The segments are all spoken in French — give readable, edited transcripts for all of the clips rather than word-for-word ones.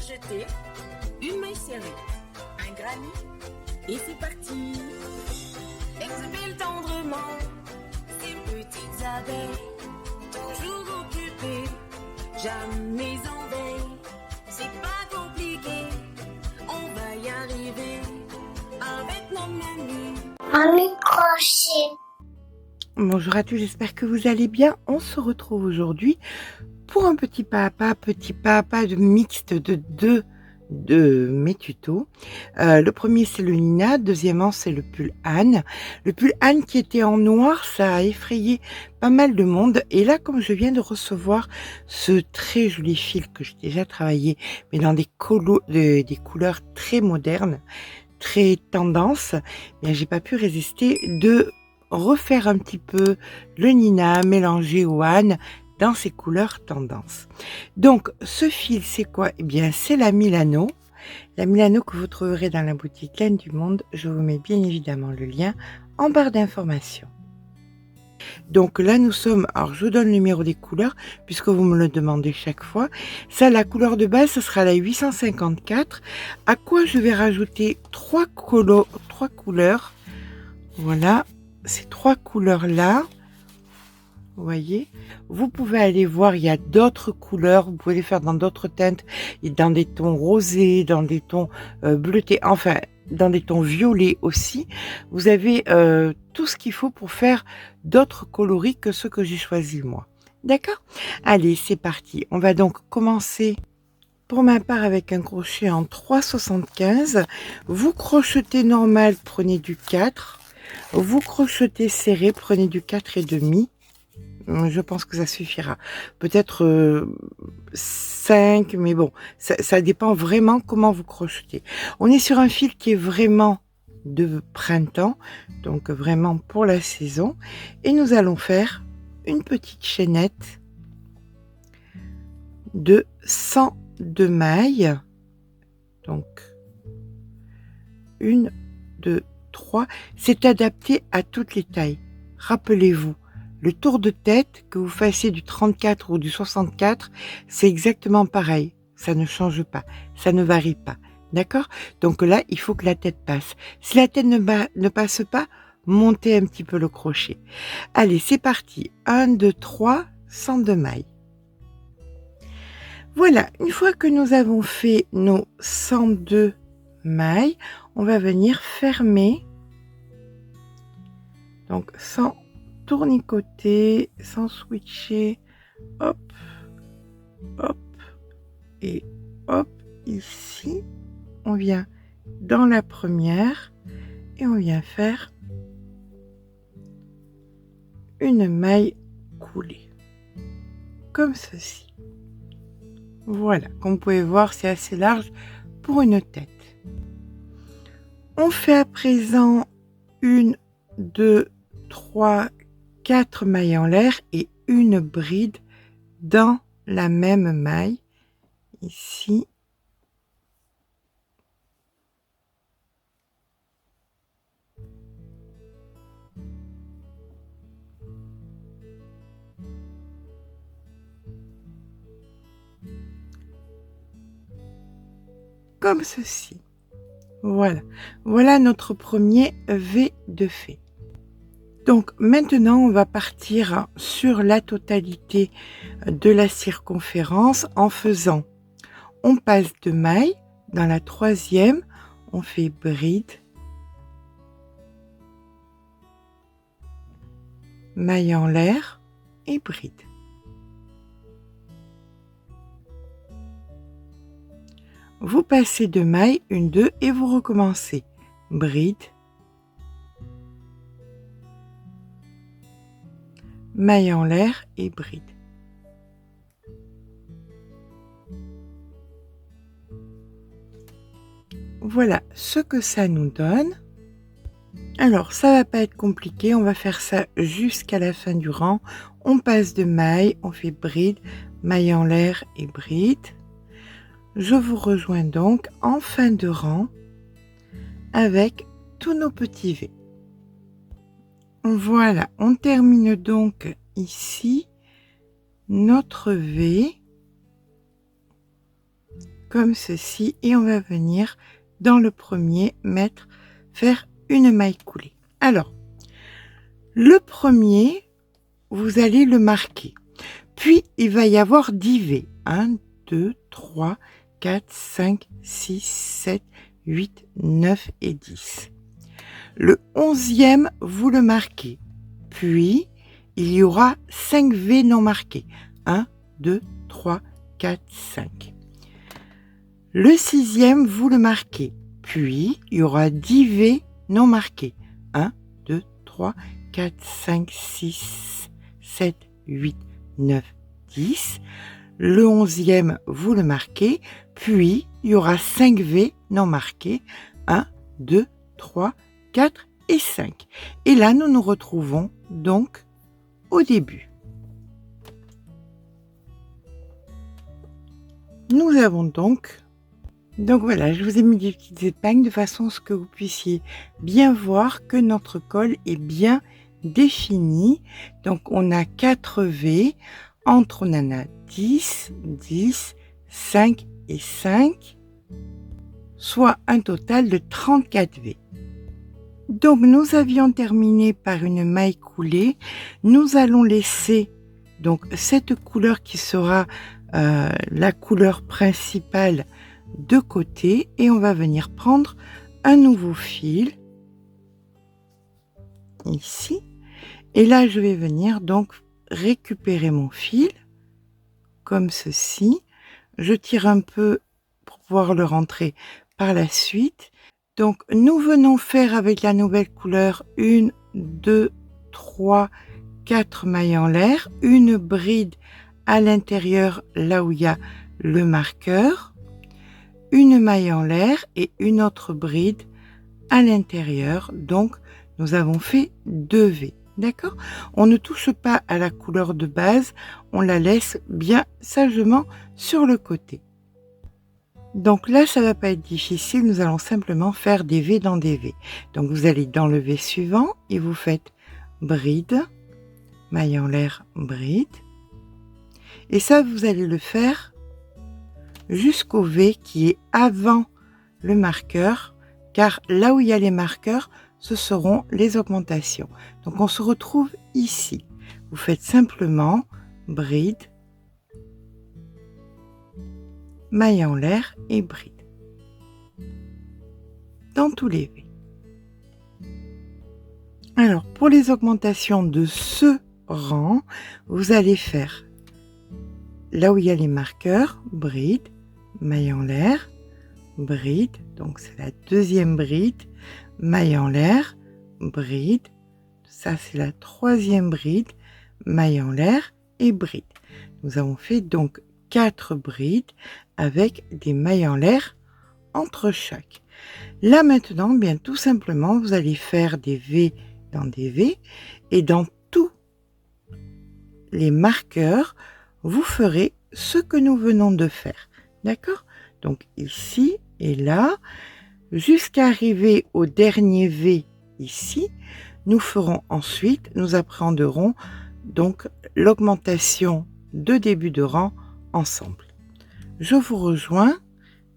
jeter une maille serrée, un granit, et c'est parti. Exhale tendrement ces petites abeilles, toujours occupées, jamais en veille. C'est pas compliqué, on va y arriver avec nos mamies. Un microchet. Bonjour à tous, j'espère que vous allez bien. On se retrouve aujourd'hui pour un petit pas à pas de mixte de mes tutos. Le premier c'est le Nina, deuxièmement c'est le pull Anne. Le pull Anne qui était en noir, ça a effrayé pas mal de monde. Et là, comme je viens de recevoir ce très joli fil que j'ai déjà travaillé, mais dans des couleurs très modernes, très tendance, bien j'ai pas pu résister de refaire un petit peu le Nina mélangé au Anne dans ses couleurs tendance. Donc ce fil c'est quoi? Eh bien c'est la Milano que vous trouverez dans la boutique Laine du Monde. Je vous mets bien évidemment le lien en barre d'informations. Donc là nous sommes, alors je vous donne le numéro des couleurs puisque vous me le demandez chaque fois. Ça, la couleur de base, ce sera la 854, à quoi je vais rajouter trois couleurs. Voilà, ces trois couleurs là, vous voyez, vous pouvez aller voir, il y a d'autres couleurs, vous pouvez les faire dans d'autres teintes, dans des tons rosés, dans des tons bleutés, enfin dans des tons violets aussi. Vous avez tout ce qu'il faut pour faire d'autres coloris que ceux que j'ai choisis moi. D'accord? Allez, c'est parti. On va donc commencer pour ma part avec un crochet en 3,75. Vous crochetez normal, prenez du 4. Vous crochetez serré, prenez du 4,5. Je pense que ça suffira. Peut-être 5, mais bon, ça dépend vraiment comment vous crochetez. On est sur un fil qui est vraiment de printemps, donc vraiment pour la saison. Et nous allons faire une petite chaînette de 102 mailles. Donc, 1, 2, 3. C'est adapté à toutes les tailles. Rappelez-vous, le tour de tête, que vous fassiez du 34 ou du 64, c'est exactement pareil. Ça ne change pas, ça ne varie pas. D'accord? Donc là, il faut que la tête passe. Si la tête ne passe pas, montez un petit peu le crochet. Allez, c'est parti. 1, 2, 3, 102 mailles. Voilà, une fois que nous avons fait nos 102 mailles, on va venir fermer. Donc, sans tournicoter, sans switcher, hop, hop, et hop, ici, on vient dans la première et on vient faire une maille coulée, comme ceci. Voilà, comme vous pouvez voir, c'est assez large pour une tête. On fait à présent 1, 2, 3, 4 mailles en l'air et une bride dans la même maille, ici. Comme ceci. Voilà. Voilà notre premier V de fait. Donc maintenant, on va partir sur la totalité de la circonférence en faisant, on passe de maille, dans la troisième, on fait bride, maille en l'air et bride. Vous passez de maille, 1, 2 et vous recommencez. Bride, maille en l'air et bride. Voilà ce que ça nous donne. Alors, ça va pas être compliqué, on va faire ça jusqu'à la fin du rang. On passe de maille, on fait bride, maille en l'air et bride. Je vous rejoins donc en fin de rang avec tous nos petits V. Voilà, on termine donc ici notre V comme ceci et on va venir dans le premier faire une maille coulée. Alors, le premier, vous allez le marquer. Puis, il va y avoir 10 V. 1, 2, 3, 4, 5, 6, 7, 8, 9 et 10. Le 11e, vous le marquez. Puis, il y aura 5 V non marqués. 1, 2, 3, 4, 5. Le 6e, vous le marquez. Puis, il y aura 10 V non marqués. 1, 2, 3, 4, 5, 6, 7, 8, 9, 10. Le 11e, vous le marquez. Puis, il y aura 5 V non marqués. 1, 2, 3, 4 et 5. Et là, nous nous retrouvons donc au début. Nous avons donc voilà, je vous ai mis des petites épingles de façon à ce que vous puissiez bien voir que notre col est bien défini. Donc on a 4 V, entre on en a 10, 10, 5 et 5, soit un total de 34 V. Donc nous avions terminé par une maille coulée. Nous allons laisser donc cette couleur qui sera la couleur principale de côté et on va venir prendre un nouveau fil ici et là je vais venir donc récupérer mon fil comme ceci. Je tire un peu pour pouvoir le rentrer par la suite. Donc nous venons faire avec la nouvelle couleur 1, 2, 3, 4 mailles en l'air, une bride à l'intérieur là où il y a le marqueur, une maille en l'air et une autre bride à l'intérieur. Donc nous avons fait 2 V. D'accord? On ne touche pas à la couleur de base, on la laisse bien sagement sur le côté. Donc là, ça va pas être difficile, nous allons simplement faire des V dans des V. Donc vous allez dans le V suivant et vous faites bride, maille en l'air, bride. Et ça, vous allez le faire jusqu'au V qui est avant le marqueur, car là où il y a les marqueurs, ce seront les augmentations. Donc on se retrouve ici. Vous faites simplement bride, maille en l'air et bride dans tous les V. Alors pour les augmentations de ce rang, vous allez faire là où il y a les marqueurs, bride, maille en l'air, bride, donc c'est la deuxième bride, maille en l'air, bride, ça c'est la troisième bride, maille en l'air et bride. Nous avons fait donc 4 brides avec des mailles en l'air entre chaque. Là maintenant, bien tout simplement, vous allez faire des V dans des V et dans tous les marqueurs, vous ferez ce que nous venons de faire. D'accord? Donc ici et là, jusqu'à arriver au dernier V ici, nous ferons ensuite, nous appréhenderons donc l'augmentation de début de rang ensemble. Je vous rejoins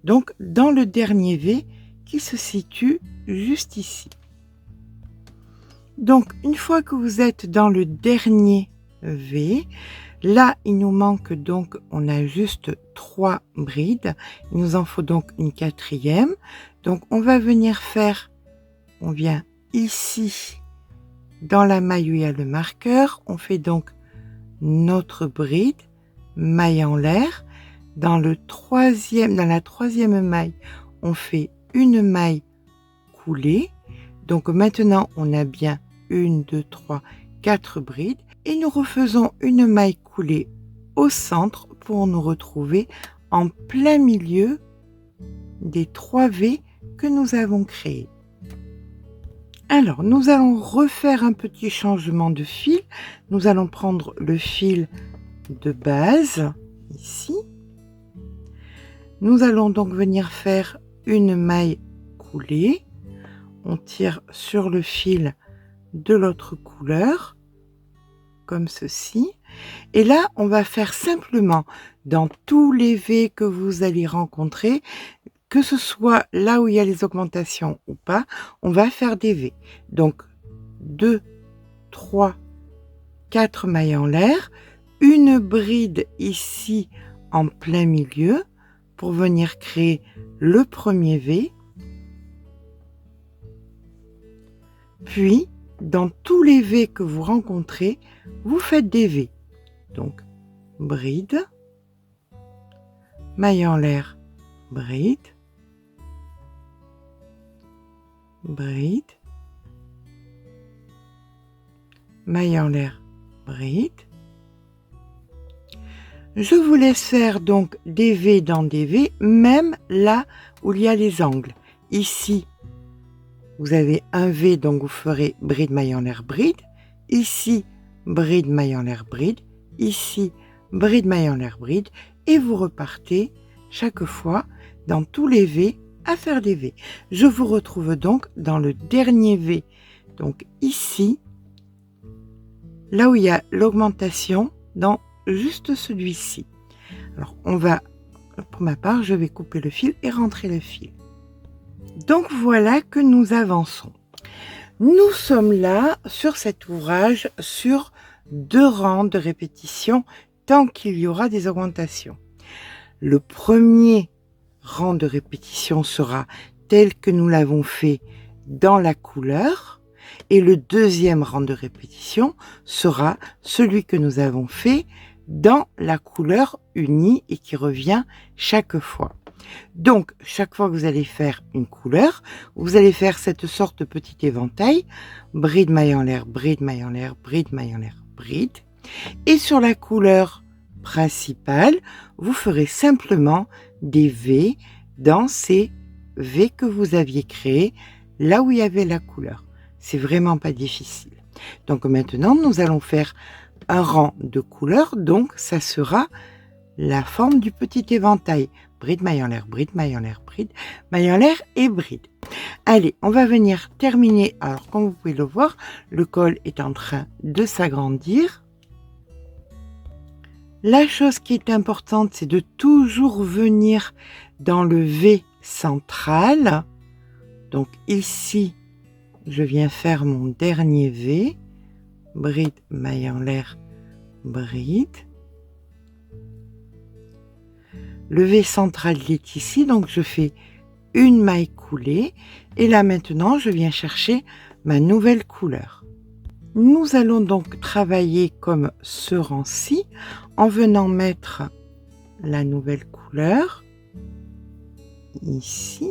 donc dans le dernier V qui se situe juste ici. Donc une fois que vous êtes dans le dernier V, là il nous manque donc, on a juste 3 brides, il nous en faut donc une 4e. Donc on va venir faire, on vient ici dans la maille où il y a le marqueur, on fait donc notre bride, maille en l'air. Dans la troisième maille, on fait une maille coulée. Donc maintenant, on a bien 1, 2, 3, 4 brides. Et nous refaisons une maille coulée au centre pour nous retrouver en plein milieu des 3 V que nous avons créés. Alors, nous allons refaire un petit changement de fil. Nous allons prendre le fil de base, ici. Nous allons donc venir faire une maille coulée. On tire sur le fil de l'autre couleur, comme ceci. Et là, on va faire simplement dans tous les V que vous allez rencontrer, que ce soit là où il y a les augmentations ou pas, on va faire des V. Donc 2, 3, 4 mailles en l'air, une bride ici en plein milieu pour venir créer le premier V. Puis, dans tous les V que vous rencontrez, vous faites des V. Donc, bride, maille en l'air, bride, bride, maille en l'air, bride. Je vous laisse faire donc des V dans des V, même là où il y a les angles. Ici, vous avez un V, donc vous ferez bride, maille en l'air, bride. Ici, bride, maille en l'air, bride. Ici, bride, maille en l'air, bride. Et vous repartez chaque fois dans tous les V à faire des V. Je vous retrouve donc dans le dernier V. Donc ici, là où il y a l'augmentation, dans juste celui-ci. Alors on va, pour ma part, je vais couper le fil et rentrer le fil. Donc voilà que nous avançons. Nous sommes là sur cet ouvrage sur 2 rangs de répétition tant qu'il y aura des augmentations. Le premier rang de répétition sera tel que nous l'avons fait dans la couleur et le deuxième rang de répétition sera celui que nous avons fait dans la couleur unie et qui revient chaque fois. Donc, chaque fois que vous allez faire une couleur, vous allez faire cette sorte de petit éventail, bride, maille en l'air, bride, maille en l'air, bride, maille en l'air, bride. Et sur la couleur principale, vous ferez simplement des V dans ces V que vous aviez créés, là où il y avait la couleur. C'est vraiment pas difficile. Donc maintenant, nous allons faire un rang de couleurs, donc ça sera la forme du petit éventail. Bride, maille en l'air, bride, maille en l'air, bride, maille en l'air et bride. Allez, on va venir terminer. Alors, comme vous pouvez le voir, le col est en train de s'agrandir. La chose qui est importante, c'est de toujours venir dans le V central. Donc ici, je viens faire mon dernier V. Bride, maille en l'air, bride. Le V central il est ici, donc je fais une maille coulée. Et là maintenant, je viens chercher ma nouvelle couleur. Nous allons donc travailler comme ce rang-ci en venant mettre la nouvelle couleur ici.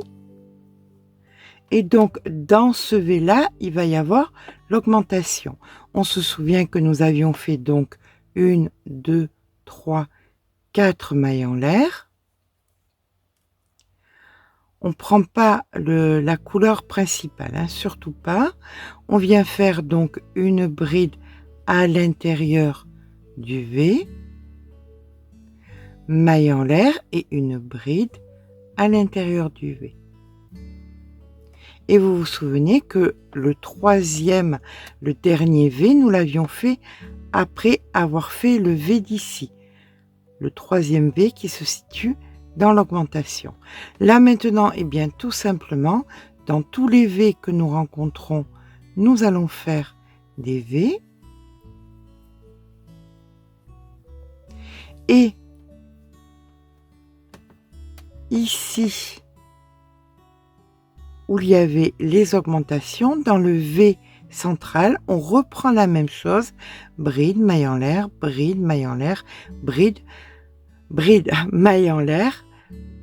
Et donc, dans ce V-là, il va y avoir l'augmentation. On se souvient que nous avions fait donc 1, 2, 3, 4 mailles en l'air. On ne prend pas la couleur principale, hein, surtout pas. On vient faire donc une bride à l'intérieur du V, maille en l'air et une bride à l'intérieur du V. Et vous vous souvenez que le troisième, le dernier V, nous l'avions fait après avoir fait le V d'ici. Le troisième V qui se situe dans l'augmentation. Là maintenant, eh bien tout simplement, dans tous les V que nous rencontrons, nous allons faire des V. Et ici, où il y avait les augmentations, dans le V central, on reprend la même chose. Bride, maille en l'air, bride, maille en l'air, bride, bride, maille en l'air.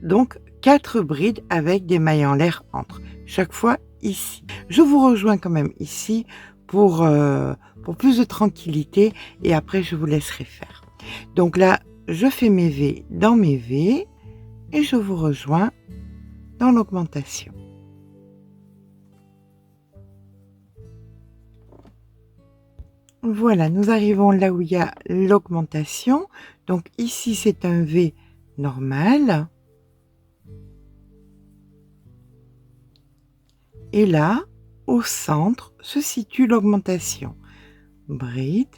Donc 4 brides avec des mailles en l'air entre. Chaque fois ici. Je vous rejoins quand même ici pour plus de tranquillité et après je vous laisserai faire. Donc là, je fais mes V dans mes V et je vous rejoins dans l'augmentation. Voilà, nous arrivons là où il y a l'augmentation. Donc ici, c'est un V normal. Et là, au centre, se situe l'augmentation. Bride,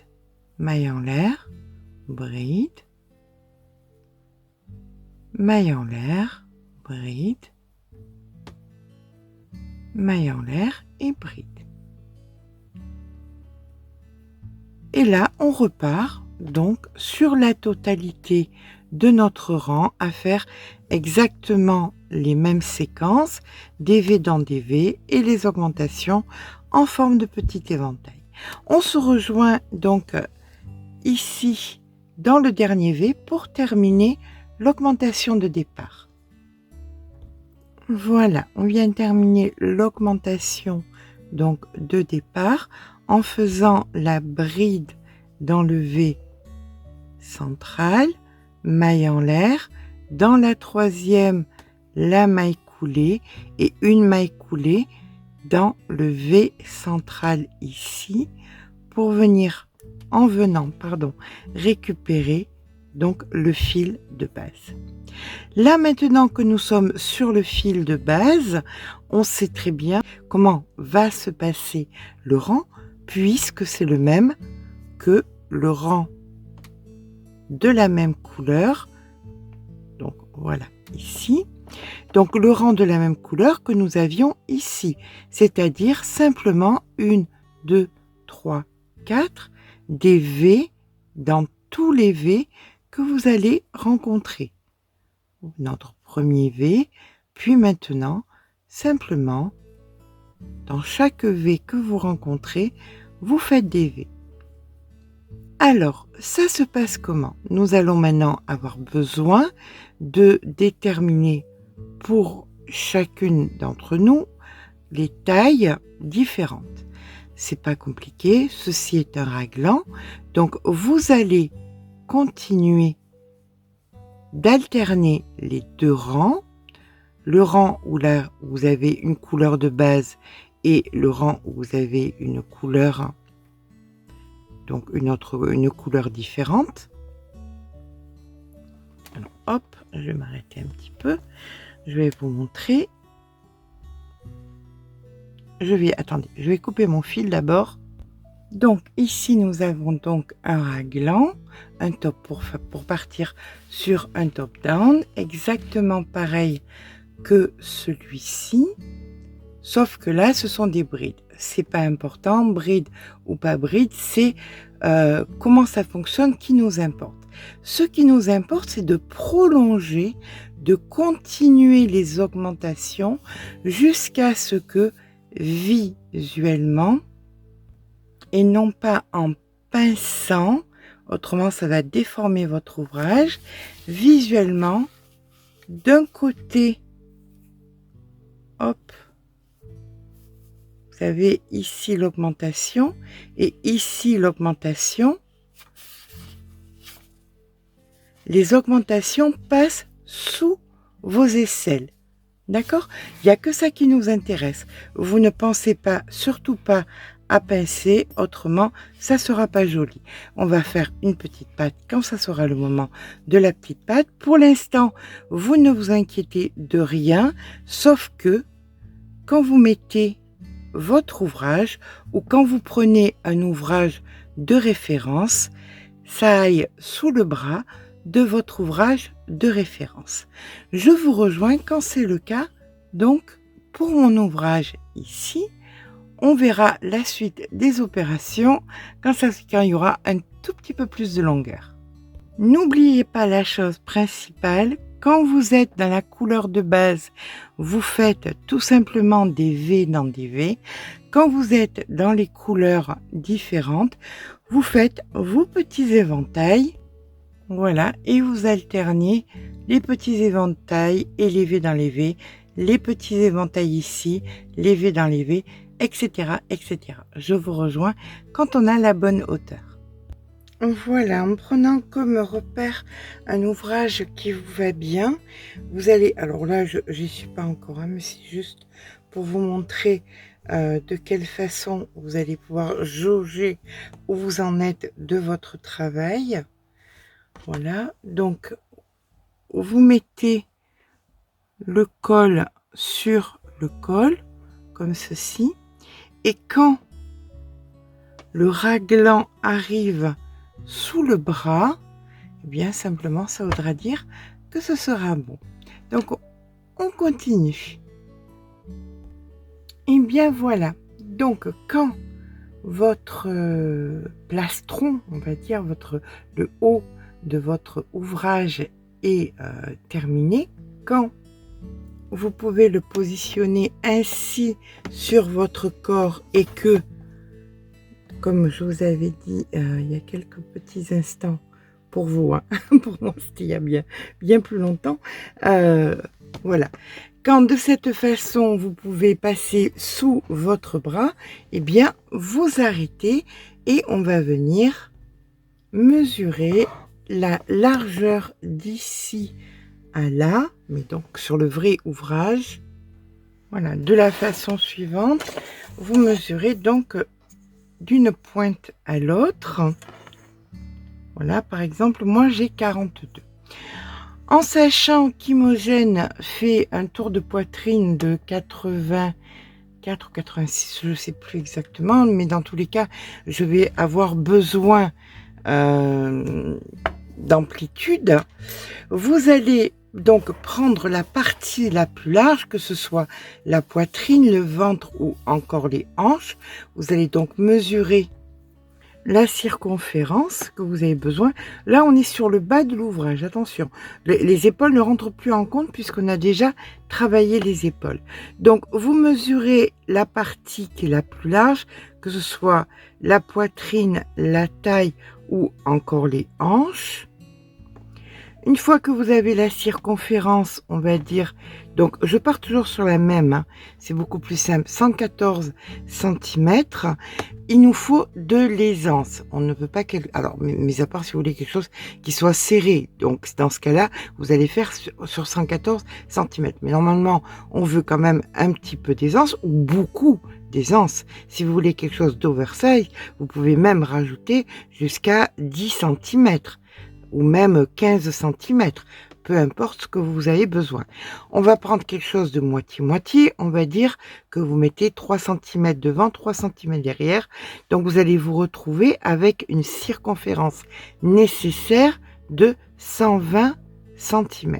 maille en l'air, bride, maille en l'air, bride, maille en l'air et bride. Et là, on repart donc sur la totalité de notre rang à faire exactement les mêmes séquences, des V dans des V et les augmentations en forme de petit éventail. On se rejoint donc ici dans le dernier V pour terminer l'augmentation de départ. Voilà, on vient de terminer l'augmentation donc de départ en faisant la bride dans le V central, maille en l'air, dans la troisième la maille coulée et une maille coulée dans le V central ici pour venir récupérer donc le fil de base. Là maintenant que nous sommes sur le fil de base, on sait très bien comment va se passer le rang puisque c'est le même que le rang de la même couleur. Donc voilà ici. Donc le rang de la même couleur que nous avions ici, c'est-à-dire simplement 1, 2, 3, 4 des V dans tous les V que vous allez rencontrer. Notre premier V, puis maintenant, simplement, dans chaque V que vous rencontrez, vous faites des V. Alors, ça se passe comment? Nous allons maintenant avoir besoin de déterminer pour chacune d'entre nous les tailles différentes. C'est pas compliqué, ceci est un raglan, donc vous allez continuer d'alterner les deux rangs, le rang où là vous avez une couleur de base et le rang où vous avez une couleur, donc une couleur différente. Alors hop, je vais m'arrêter un petit peu, je vais vous montrer. Je vais couper mon fil d'abord. Donc ici nous avons donc un raglan, un top pour partir sur un top down, exactement pareil que celui-ci, sauf que là ce sont des brides. C'est pas important, bride ou pas bride, c'est comment ça fonctionne qui nous importe. Ce qui nous importe, c'est de prolonger, de continuer les augmentations jusqu'à ce que visuellement, et non pas en pinçant, autrement ça va déformer votre ouvrage, visuellement, d'un côté, hop, vous avez ici l'augmentation et ici l'augmentation. Les augmentations passent sous vos aisselles. D'accord? Il n'y a que ça qui nous intéresse. Vous ne pensez pas, surtout pas, à pincer, autrement, ça sera pas joli. On va faire une petite patte quand ça sera le moment de la petite patte. Pour l'instant, vous ne vous inquiétez de rien, sauf que quand vous mettez votre ouvrage ou quand vous prenez un ouvrage de référence, ça aille sous le bras de votre ouvrage de référence. Je vous rejoins quand c'est le cas. Donc, pour mon ouvrage ici, on verra la suite des opérations quand il y aura un tout petit peu plus de longueur. N'oubliez pas la chose principale, quand vous êtes dans la couleur de base, vous faites tout simplement des V dans des V. Quand vous êtes dans les couleurs différentes, vous faites vos petits éventails. Voilà, et vous alternez les petits éventails et les V dans les V, les petits éventails ici, les V dans les V, etc., etc. Je vous rejoins quand on a la bonne hauteur. Voilà, en prenant comme repère un ouvrage qui vous va bien, vous allez, alors là, je n'y suis pas encore, hein, mais c'est juste pour vous montrer de quelle façon vous allez pouvoir jauger où vous en êtes de votre travail. Voilà, donc vous mettez le col sur le col, comme ceci, et quand le raglan arrive sous le bras, eh bien simplement ça voudra dire que ce sera bon. Donc, on continue. Et bien voilà. Donc, quand votre plastron, on va dire, le haut de votre ouvrage est terminé, quand vous pouvez le positionner ainsi sur votre corps et que, comme je vous avais dit il y a quelques petits instants, pour vous, hein, pour moi c'était il y a bien plus longtemps, voilà. Quand de cette façon vous pouvez passer sous votre bras, eh bien vous arrêtez et on va venir mesurer la largeur d'ici à là, mais donc sur le vrai ouvrage. Voilà, de la façon suivante, vous mesurez donc d'une pointe à l'autre. Voilà, par exemple, moi j'ai 42. En sachant qu'Imogen fait un tour de poitrine de 84 ou 86, je ne sais plus exactement, mais dans tous les cas, je vais avoir besoin d'amplitude. Vous allez donc prendre la partie la plus large, que ce soit la poitrine, le ventre ou encore les hanches. Vous allez donc mesurer la circonférence que vous avez besoin. Là, on est sur le bas de l'ouvrage. Attention, les épaules ne rentrent plus en compte puisqu'on a déjà travaillé les épaules. Donc, vous mesurez la partie qui est la plus large, que ce soit la poitrine, la taille ou encore les hanches. Une fois que vous avez la circonférence, on va dire, donc je pars toujours sur la même, hein, c'est beaucoup plus simple, 114 cm, il nous faut de l'aisance. On ne peut pas alors, mis à part si vous voulez quelque chose qui soit serré, donc dans ce cas-là, vous allez faire sur 114 cm. Mais normalement, on veut quand même un petit peu d'aisance ou beaucoup d'aisance. Si vous voulez quelque chose d'oversize, vous pouvez même rajouter jusqu'à 10 cm. Ou même 15 cm, peu importe ce que vous avez besoin. On va prendre quelque chose de moitié-moitié, on va dire que vous mettez 3 cm devant, 3 cm derrière, donc vous allez vous retrouver avec une circonférence nécessaire de 120 cm.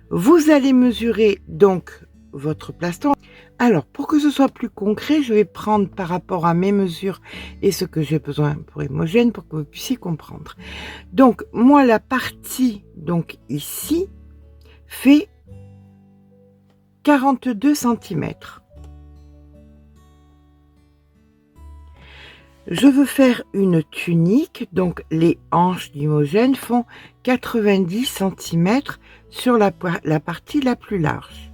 Vous allez mesurer donc votre plastron. Alors, pour que ce soit plus concret, je vais prendre par rapport à mes mesures et ce que j'ai besoin pour Imogen pour que vous puissiez comprendre. Donc, moi, la partie, donc ici, fait 42 cm. Je veux faire une tunique, donc les hanches d'Imogen font 90 cm sur la partie la plus large.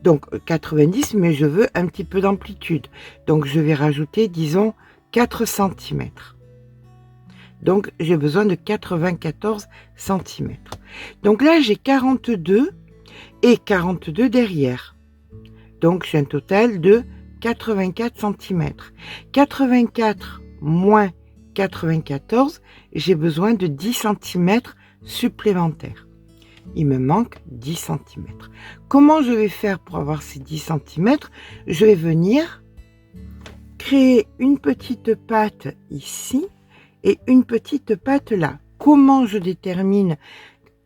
Donc 90, mais je veux un petit peu d'amplitude. Donc je vais rajouter, disons, 4 cm. Donc j'ai besoin de 94 cm. Donc là, j'ai 42 et 42 derrière. Donc j'ai un total de 84 cm. 84 moins 94, j'ai besoin de 10 cm supplémentaires. Il me manque 10 cm. Comment je vais faire pour avoir ces 10 cm? Je vais venir créer une petite patte ici et une petite patte là. Comment je détermine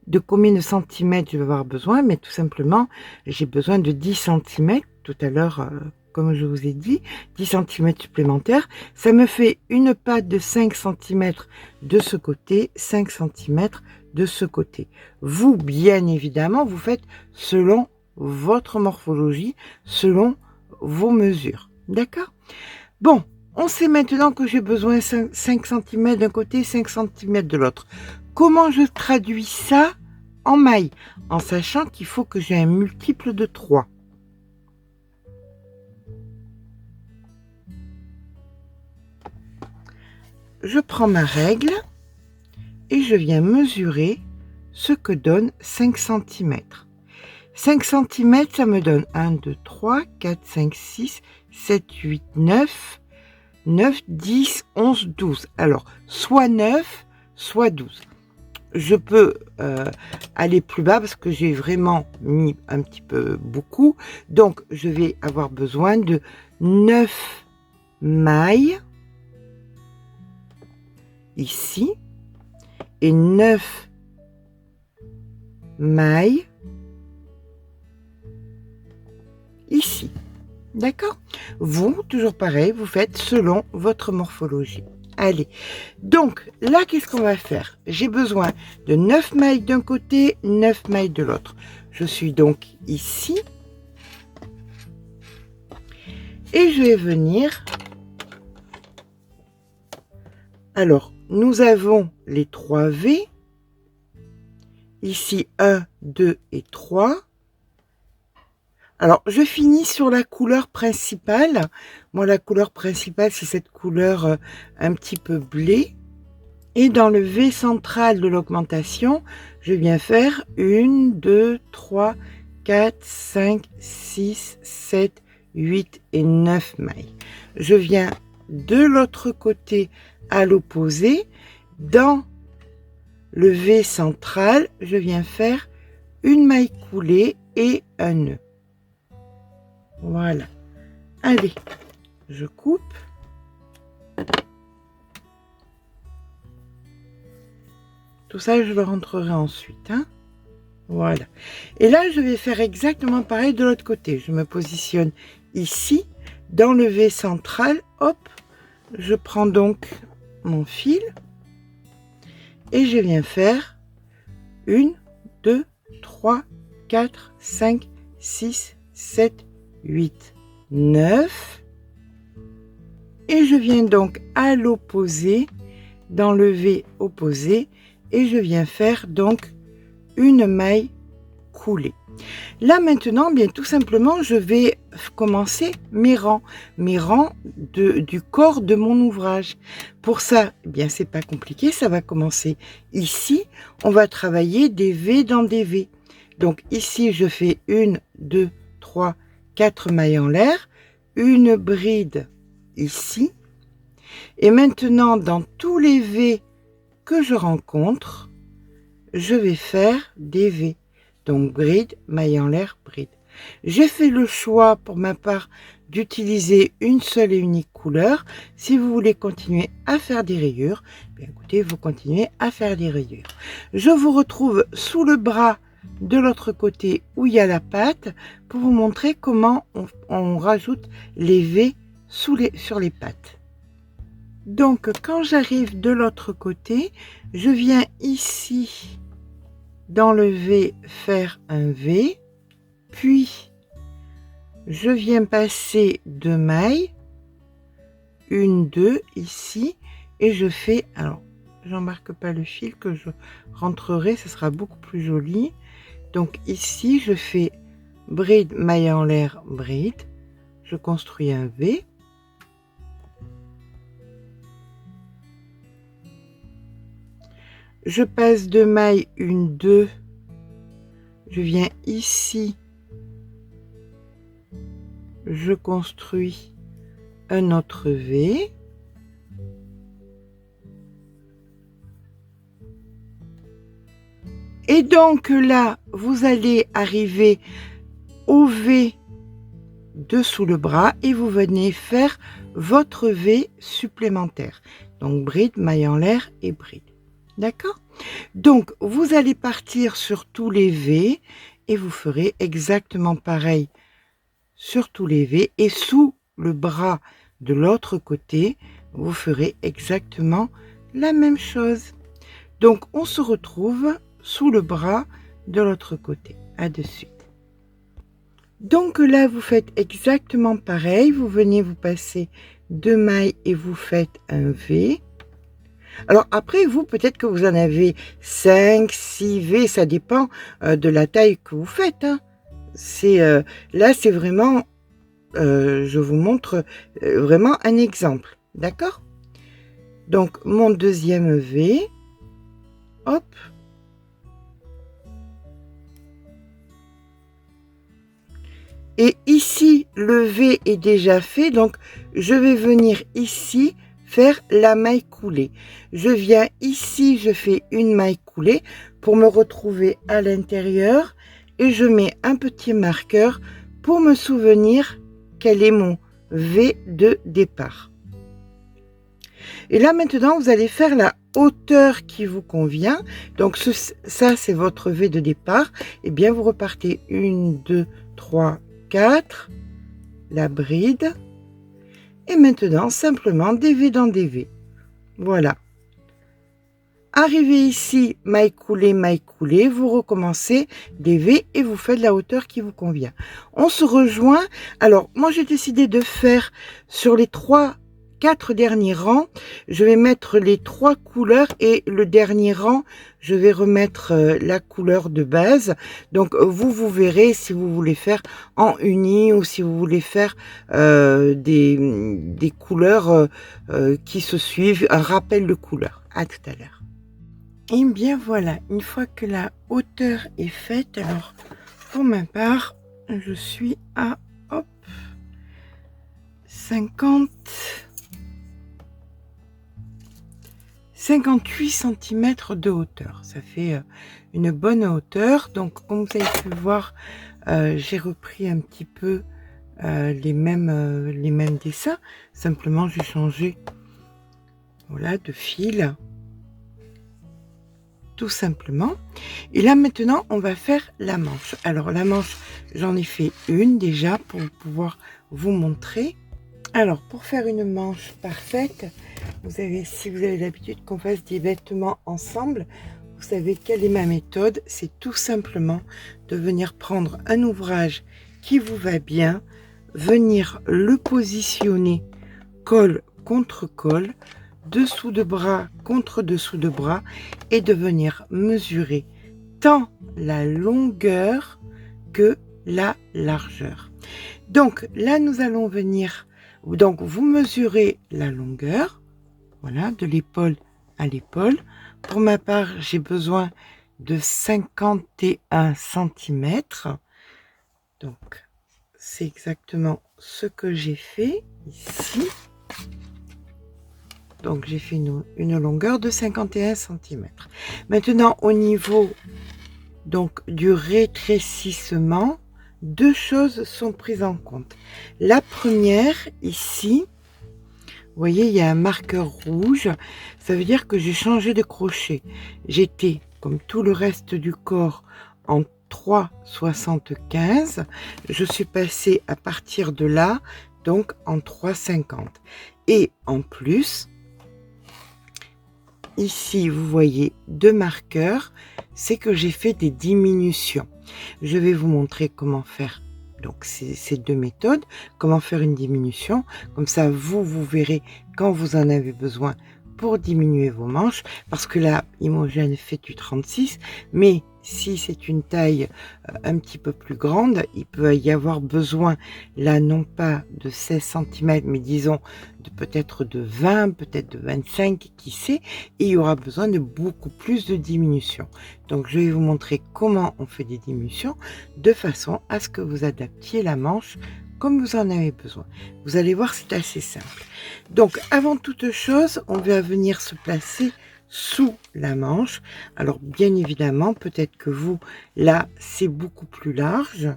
de combien de centimètres je vais avoir besoin? Mais tout simplement, j'ai besoin de 10 cm. Tout à l'heure, comme je vous ai dit, 10 cm supplémentaires. Ça me fait une patte de 5 cm de ce côté, 5 cm de ce côté. Vous, bien évidemment, vous faites selon votre morphologie, selon vos mesures. D'accord? Bon, on sait maintenant que j'ai besoin 5 cm d'un côté, 5 cm de l'autre. Comment je traduis ça en maille? En sachant qu'il faut que j'ai un multiple de 3. Je prends ma règle et je viens mesurer ce que donne 5 cm. 5 cm, ça me donne 1, 2, 3, 4, 5, 6, 7, 8, 9, 9, 10, 11, 12. Alors, soit 9, soit 12. Je peux aller plus bas parce que j'ai vraiment mis un petit peu beaucoup. Donc, je vais avoir besoin de 9 mailles ici et 9 maille ici. D'accord? Vous, toujours pareil, vous faites selon votre morphologie. Allez, donc là, qu'est-ce qu'on va faire? J'ai besoin de 9 mailles d'un côté, 9 mailles de l'autre. Je suis donc ici. Et je vais venir. Alors, nous avons les 3 V. Ici, 1, 2 et 3. Alors, je finis sur la couleur principale. Moi, la couleur principale, c'est cette couleur un petit peu blé. Et dans le V central de l'augmentation, je viens faire 1, 2, 3, 4, 5, 6, 7, 8 et 9 mailles. Je viens de l'autre côté à l'opposé. Dans le V central, je viens faire une maille coulée et un nœud. Voilà. Allez, je coupe. Tout ça, je le rentrerai ensuite. Hein. Voilà. Et là, je vais faire exactement pareil de l'autre côté. Je me positionne ici, dans le V central. Hop, je prends donc mon fil et je viens faire 1, 2, 3, 4, 5, 6, 7, 8, 9. Et je viens donc à l'opposé, dans le V opposé, et je viens faire donc une maille coulée. Là maintenant, bien tout simplement, je vais commencer mes rangs du corps de mon ouvrage. Pour ça, eh bien c'est pas compliqué, ça va commencer ici. On va travailler des V dans des V. Donc ici, je fais 1, 2, 3, 4 mailles en l'air, une bride ici. Et maintenant, dans tous les V que je rencontre, je vais faire des V. Donc bride, maille en l'air, bride. J'ai fait le choix pour ma part d'utiliser une seule et unique couleur. Si vous voulez continuer à faire des rayures, bien écoutez, vous continuez à faire des rayures. Je vous retrouve sous le bras de l'autre côté où il y a la patte pour vous montrer comment on rajoute les V sur les pattes. Donc quand j'arrive de l'autre côté, je viens ici dans le V faire un V, puis je viens passer 2 mailles, 1, 2 ici, et je fais, alors j'embarque pas le fil que je rentrerai, ce sera beaucoup plus joli. Donc ici je fais bride, maille en l'air, bride, je construis un V. Je passe 2 mailles, 1, 2, je viens ici, je construis un autre V. Et donc là, vous allez arriver au V dessous le bras et vous venez faire votre V supplémentaire. Donc bride, maille en l'air et bride. D'accord? Donc, vous allez partir sur tous les V et vous ferez exactement pareil sur tous les V. Et sous le bras de l'autre côté, vous ferez exactement la même chose. Donc, on se retrouve sous le bras de l'autre côté. À de suite. Donc là, vous faites exactement pareil. Vous venez vous passer 2 mailles et vous faites un V. Alors après, vous, peut-être que vous en avez 5, 6 V, ça dépend de la taille que vous faites. Hein. Là, c'est vraiment, je vous montre vraiment un exemple. D'accord? Donc, mon deuxième V, hop. Et ici, le V est déjà fait, donc je vais venir ici faire la maille coulée. Je viens ici, je fais une maille coulée pour me retrouver à l'intérieur et je mets un petit marqueur pour me souvenir quel est mon V de départ. Et là maintenant, vous allez faire la hauteur qui vous convient, donc ça c'est votre V de départ, et bien vous repartez 1, 2, 3, 4, la bride, et maintenant simplement des V dans des V. Voilà. Arrivé ici, maille coulée, vous recommencez des V et vous faites la hauteur qui vous convient. On se rejoint. Alors, moi, j'ai décidé de faire sur les 4 derniers rangs, je vais mettre les 3 couleurs et le dernier rang, je vais remettre la couleur de base. Donc, vous verrez si vous voulez faire en uni ou si vous voulez faire des couleurs qui se suivent, un rappel de couleurs. À tout à l'heure. Et bien voilà, une fois que la hauteur est faite, alors pour ma part, je suis à 58 cm de hauteur. Ça fait une bonne hauteur. Donc comme vous avez pu voir, j'ai repris un petit peu les mêmes dessins. Simplement j'ai changé voilà, de fil. Tout simplement. Et là maintenant on va faire la manche. Alors la manche, j'en ai fait une déjà pour pouvoir vous montrer. Alors pour faire une manche parfaite, si vous avez l'habitude qu'on fasse des vêtements ensemble, vous savez quelle est ma méthode. C'est tout simplement de venir prendre un ouvrage qui vous va bien, venir le positionner col contre col, dessous de bras contre dessous de bras, et de venir mesurer tant la longueur que la largeur. Donc là nous allons venir, donc vous mesurez la longueur, voilà, de l'épaule à l'épaule. Pour ma part j'ai besoin de 51 cm, donc c'est exactement ce que j'ai fait ici. Donc j'ai fait une longueur de 51 cm. Maintenant au niveau donc du rétrécissement, deux choses sont prises en compte. La première ici, vous voyez, il y a un marqueur rouge, ça veut dire que j'ai changé de crochet. J'étais comme tout le reste du corps en 3,75, je suis passée à partir de là donc en 3,50, et en plus ici vous voyez deux marqueurs, c'est que j'ai fait des diminutions. Je vais vous montrer comment faire donc ces deux méthodes, comment faire une diminution, comme ça vous verrez quand vous en avez besoin pour diminuer vos manches, parce que là Imogène fait du 36, mais si c'est une taille un petit peu plus grande, il peut y avoir besoin là non pas de 16 cm, mais disons de peut-être de 20, peut-être de 25, qui sait, et il y aura besoin de beaucoup plus de diminution. Donc je vais vous montrer comment on fait des diminutions de façon à ce que vous adaptiez la manche comme vous en avez besoin. Vous allez voir, c'est assez simple. Donc avant toute chose, on va venir se placer sous la manche. Alors bien évidemment, peut-être que vous, là, c'est beaucoup plus large.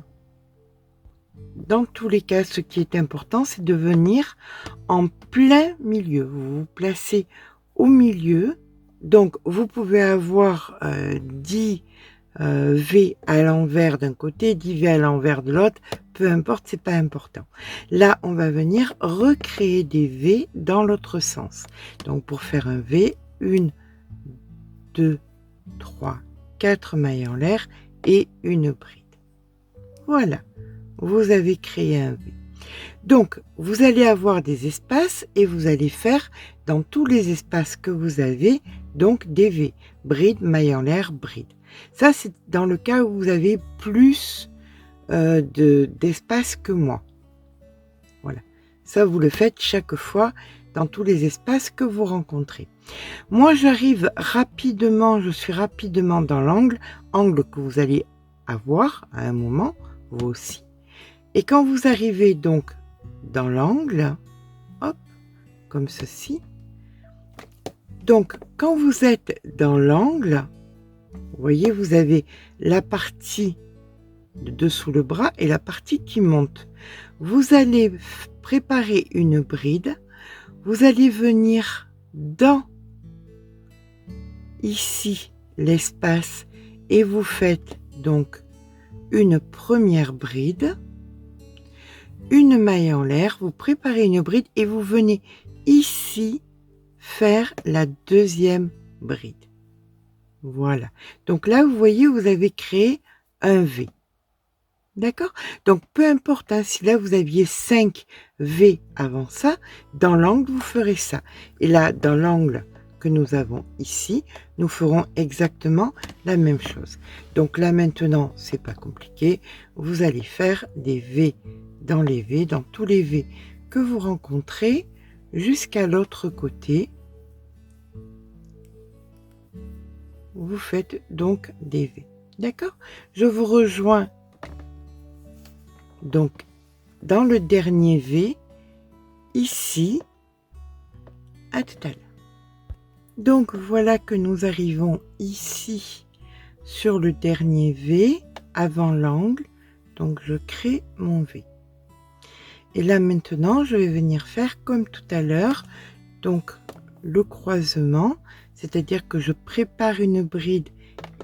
Dans tous les cas, ce qui est important, c'est de venir en plein milieu. Vous vous placez au milieu. Donc, vous pouvez avoir 10 V à l'envers d'un côté, 10 V à l'envers de l'autre. Peu importe, c'est pas important. Là, on va venir recréer des V dans l'autre sens. Donc, pour faire un V, 1, 2, 3, 4 mailles en l'air et une bride. Voilà, vous avez créé un V. Donc, vous allez avoir des espaces et vous allez faire dans tous les espaces que vous avez, donc des V. Bride, maille en l'air, bride. Ça, c'est dans le cas où vous avez plus d'espace que moi. Voilà, ça vous le faites chaque fois dans tous les espaces que vous rencontrez. Moi, j'arrive rapidement, je suis rapidement dans l'angle que vous allez avoir à un moment, vous aussi. Et quand vous arrivez donc dans l'angle, hop, comme ceci. Donc, quand vous êtes dans l'angle, vous voyez, vous avez la partie de dessous le bras et la partie qui monte. Vous allez préparer une bride. Vous allez venir dans ici l'espace et vous faites donc une première bride, une maille en l'air, vous préparez une bride et vous venez ici faire la deuxième bride. Voilà. Donc là, vous voyez, vous avez créé un V. D'accord? Donc, peu importe, hein, si là, vous aviez 5 V avant ça, dans l'angle, vous ferez ça. Et là, dans l'angle que nous avons ici, nous ferons exactement la même chose. Donc là, maintenant, c'est pas compliqué. Vous allez faire des V dans les V, dans tous les V que vous rencontrez, jusqu'à l'autre côté. Vous faites donc des V. D'accord? Je vous rejoins donc dans le dernier V, ici, à tout à l'heure. Donc voilà que nous arrivons ici sur le dernier V, avant l'angle. Donc je crée mon V. Et là maintenant, je vais venir faire comme tout à l'heure, donc le croisement, c'est-à-dire que je prépare une bride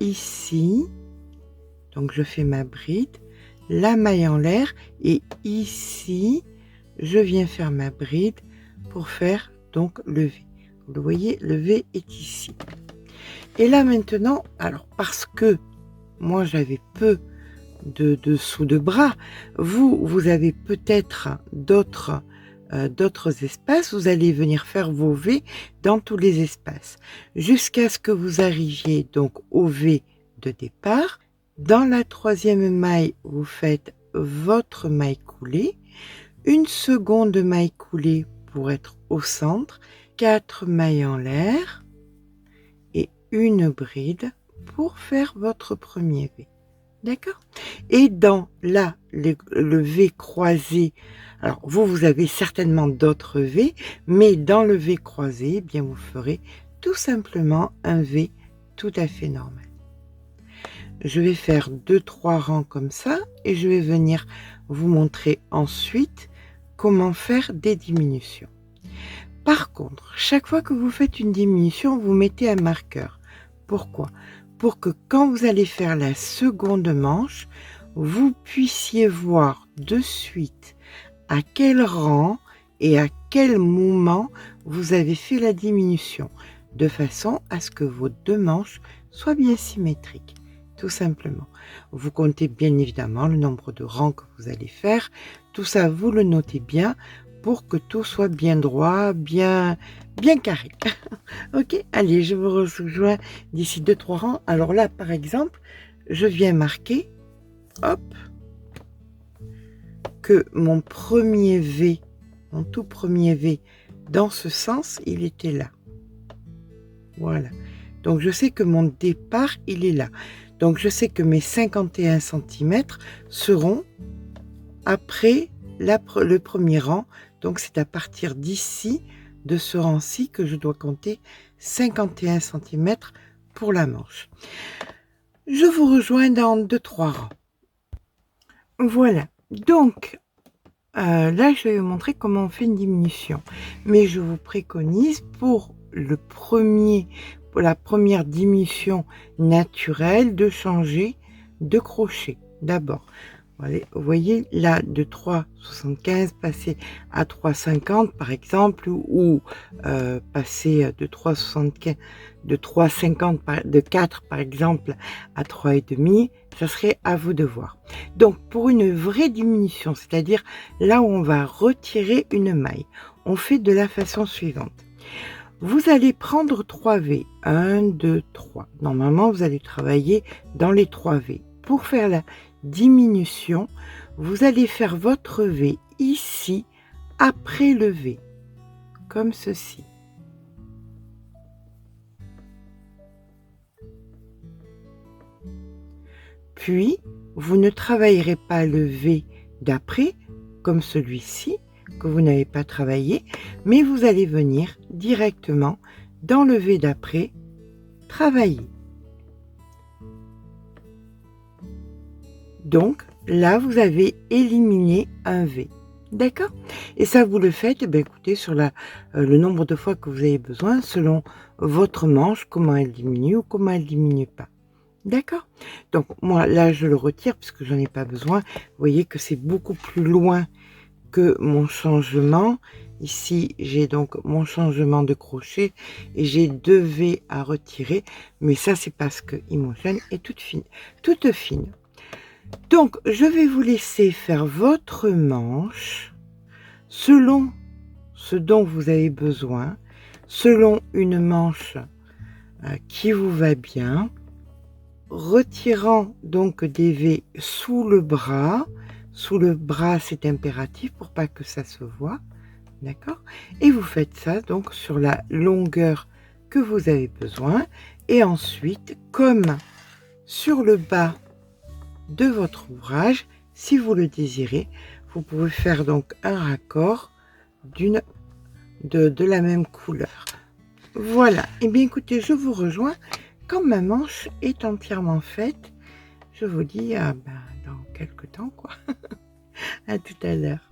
ici, donc je fais ma bride, la maille en l'air, et ici, je viens faire ma bride pour faire donc le V. Vous le voyez, le V est ici. Et là maintenant, alors parce que moi j'avais peu de dessous de bras, vous avez peut-être d'autres espaces, vous allez venir faire vos V dans tous les espaces, jusqu'à ce que vous arriviez donc au V de départ. Dans la troisième maille, vous faites votre maille coulée, une seconde maille coulée pour être au centre, 4 mailles en l'air et une bride pour faire votre premier V. D'accord? Et dans là, le V croisé, alors vous avez certainement d'autres V, mais dans le V croisé, eh bien vous ferez tout simplement un V tout à fait normal. Je vais faire 2-3 rangs comme ça et je vais venir vous montrer ensuite comment faire des diminutions. Par contre, chaque fois que vous faites une diminution, vous mettez un marqueur. Pourquoi? Pour que quand vous allez faire la seconde manche, vous puissiez voir de suite à quel rang et à quel moment vous avez fait la diminution, de façon à ce que vos deux manches soient bien symétriques. Tout simplement. Vous comptez bien évidemment le nombre de rangs que vous allez faire. Tout ça, vous le notez bien pour que tout soit bien droit, bien carré. Ok, allez, je vous rejoins d'ici 2-3 rangs. Alors là, par exemple, je viens marquer, hop, que mon premier V, mon tout premier V, dans ce sens, il était là. Voilà. Donc, je sais que mon départ, il est là. Donc, je sais que mes 51 cm seront après le premier rang. Donc, c'est à partir d'ici, de ce rang-ci, que je dois compter 51 cm pour la manche. Je vous rejoins dans 2-3 rangs. Voilà. Donc, là, je vais vous montrer comment on fait une diminution. Mais je vous préconise pour la première diminution naturelle de changer de crochet d'abord. Vous voyez là, de 3,75 passer à 3,50 par exemple, ou passer de 3,75 de 3,50 de 4 par exemple à 3,5, ça serait à vous de voir. Donc pour une vraie diminution, c'est-à-dire là où on va retirer une maille, on fait de la façon suivante. Vous allez prendre 3 V. 1, 2, 3. Normalement, vous allez travailler dans les 3 V. Pour faire la diminution, vous allez faire votre V ici, après le V. Comme ceci. Puis, vous ne travaillerez pas le V d'après, comme celui-ci, que vous n'avez pas travaillé, mais vous allez venir directement dans le V d'après, travailler. Donc là, vous avez éliminé un V. D'accord? Et ça, vous le faites, écoutez, sur le nombre de fois que vous avez besoin, selon votre manche, comment elle diminue ou comment elle diminue pas. D'accord? Donc moi, là, je le retire puisque j'en ai pas besoin. Vous voyez que c'est beaucoup plus loin que mon changement. Ici, j'ai donc mon changement de crochet et j'ai 2 V à retirer. Mais ça, c'est parce que Imogen est toute fine. Toute fine. Donc, je vais vous laisser faire votre manche selon ce dont vous avez besoin, selon une manche qui vous va bien, retirant donc des V sous le bras. Sous le bras, c'est impératif pour pas que ça se voit, d'accord? Et vous faites ça donc sur la longueur que vous avez besoin. Et ensuite, comme sur le bas de votre ouvrage, si vous le désirez, vous pouvez faire donc un raccord de la même couleur. Voilà. Et bien écoutez, je vous rejoins quand ma manche est entièrement faite. Je vous dis dans quelques temps, quoi. À tout à l'heure.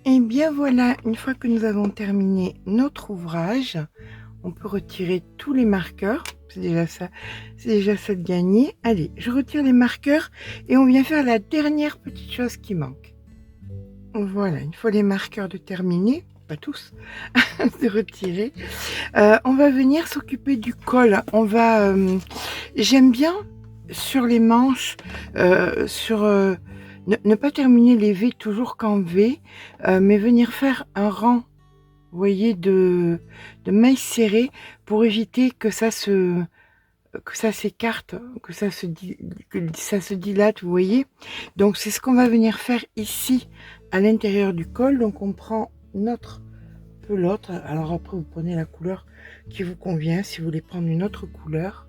Et bien voilà, une fois que nous avons terminé notre ouvrage, on peut retirer tous les marqueurs. C'est déjà ça de gagné. Allez, je retire les marqueurs et on vient faire la dernière petite chose qui manque. Voilà, une fois les marqueurs de terminer, pas tous, de retirer, on va venir s'occuper du col. J'aime bien sur les manches, ne pas terminer les V toujours qu'en V, mais venir faire un rang, vous voyez, de mailles serrées pour éviter que ça s'écarte, que ça se dilate, vous voyez. Donc c'est ce qu'on va venir faire ici à l'intérieur du col. Donc on prend notre pelote. Alors après vous prenez la couleur qui vous convient. Si vous voulez prendre une autre couleur,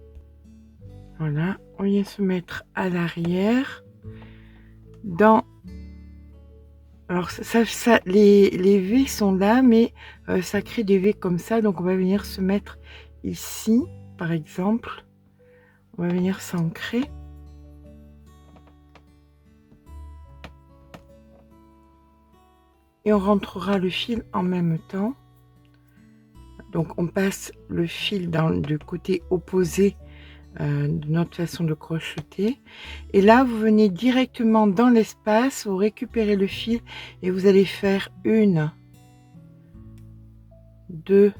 voilà, on vient se mettre à l'arrière alors les V sont là, mais ça crée des V comme ça. Donc on va venir se mettre ici, par exemple. On va venir s'ancrer. Et on rentrera le fil en même temps. Donc on passe le fil du côté opposé de notre façon de crocheter. Et là, vous venez directement dans l'espace, vous récupérez le fil et vous allez faire 1, 2,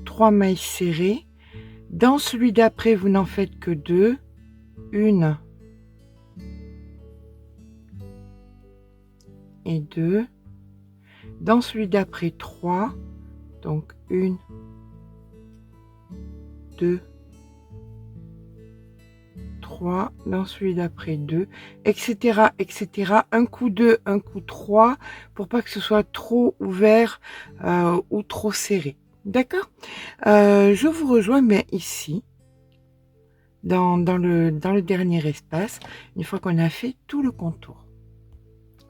3 mailles serrées. Dans celui d'après, vous n'en faites que 2. 1 et 2. Dans celui d'après, 3. Donc 1, 2, 3, dans celui d'après 2, etc., etc. Un coup 2, un coup 3, pour pas que ce soit trop ouvert ou trop serré. D'accord? Je vous rejoins mais ici, dans le dernier espace, une fois qu'on a fait tout le contour.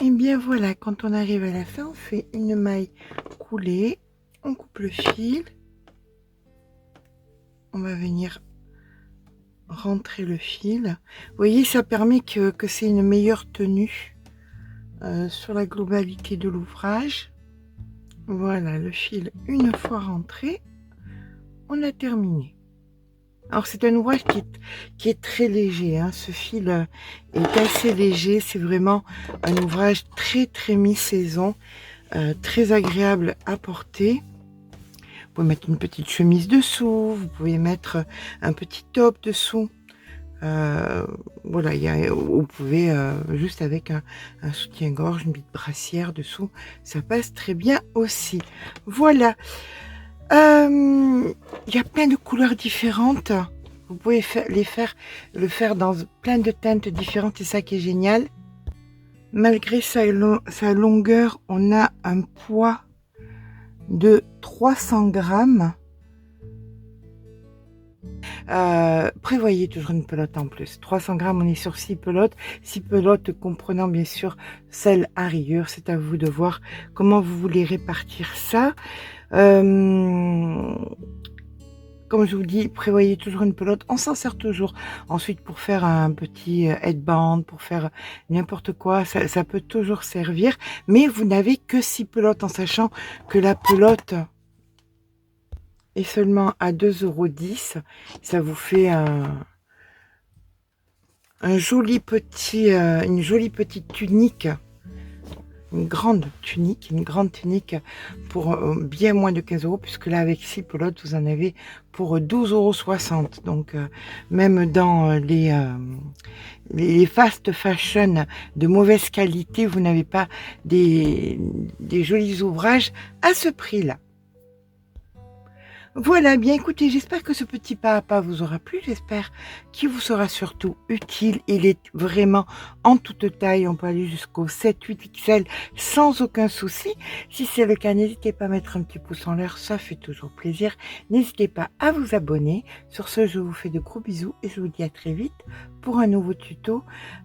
Et bien voilà, quand on arrive à la fin, on fait une maille coulée, on coupe le fil, on va venir rentrer le fil. Vous voyez, ça permet que c'est une meilleure tenue sur la globalité de l'ouvrage. Voilà, le fil une fois rentré, on a terminé. Alors c'est un ouvrage qui est très léger, hein. Ce fil est assez léger, c'est vraiment un ouvrage très mi-saison, très agréable à porter. Vous pouvez mettre une petite chemise dessous, vous pouvez mettre un petit top dessous. Voilà, vous pouvez juste avec un soutien-gorge, une petite brassière dessous, ça passe très bien aussi. Voilà. Il y a plein de couleurs différentes. Vous pouvez le faire dans plein de teintes différentes, c'est ça qui est génial. Malgré sa longueur, on a un poids de 300 grammes. Prévoyez toujours une pelote en plus. 300 grammes, on est sur 6 pelotes. 6 pelotes comprenant bien sûr celle à rayures. C'est à vous de voir comment vous voulez répartir ça. Comme comme je vous dis, prévoyez toujours une pelote. On s'en sert toujours. Ensuite, pour faire un petit headband, pour faire n'importe quoi, ça peut toujours servir. Mais vous n'avez que 6 pelotes, en sachant que la pelote est seulement à 2,10 €. Ça vous fait un joli petit, une jolie petite tunique. Une grande tunique pour bien moins de 15 €, puisque là avec 6 pelotes vous en avez pour 12,60 €. Donc même dans les fast fashion de mauvaise qualité, vous n'avez pas des jolis ouvrages à ce prix là. Voilà, bien écoutez, j'espère que ce petit pas à pas vous aura plu, j'espère qu'il vous sera surtout utile. Il est vraiment en toute taille, on peut aller jusqu'au 7-8 XL sans aucun souci. Si c'est le cas, n'hésitez pas à mettre un petit pouce en l'air, ça fait toujours plaisir. N'hésitez pas à vous abonner. Sur ce, je vous fais de gros bisous et je vous dis à très vite pour un nouveau tuto.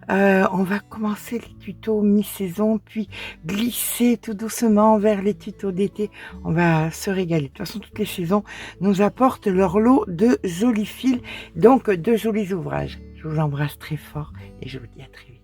On va commencer les tutos mi-saison, puis glisser tout doucement vers les tutos d'été. On va se régaler. De toute façon, toutes les saisons nous apportent leur lot de jolis fils, donc de jolis ouvrages. Je vous embrasse très fort et je vous dis à très vite.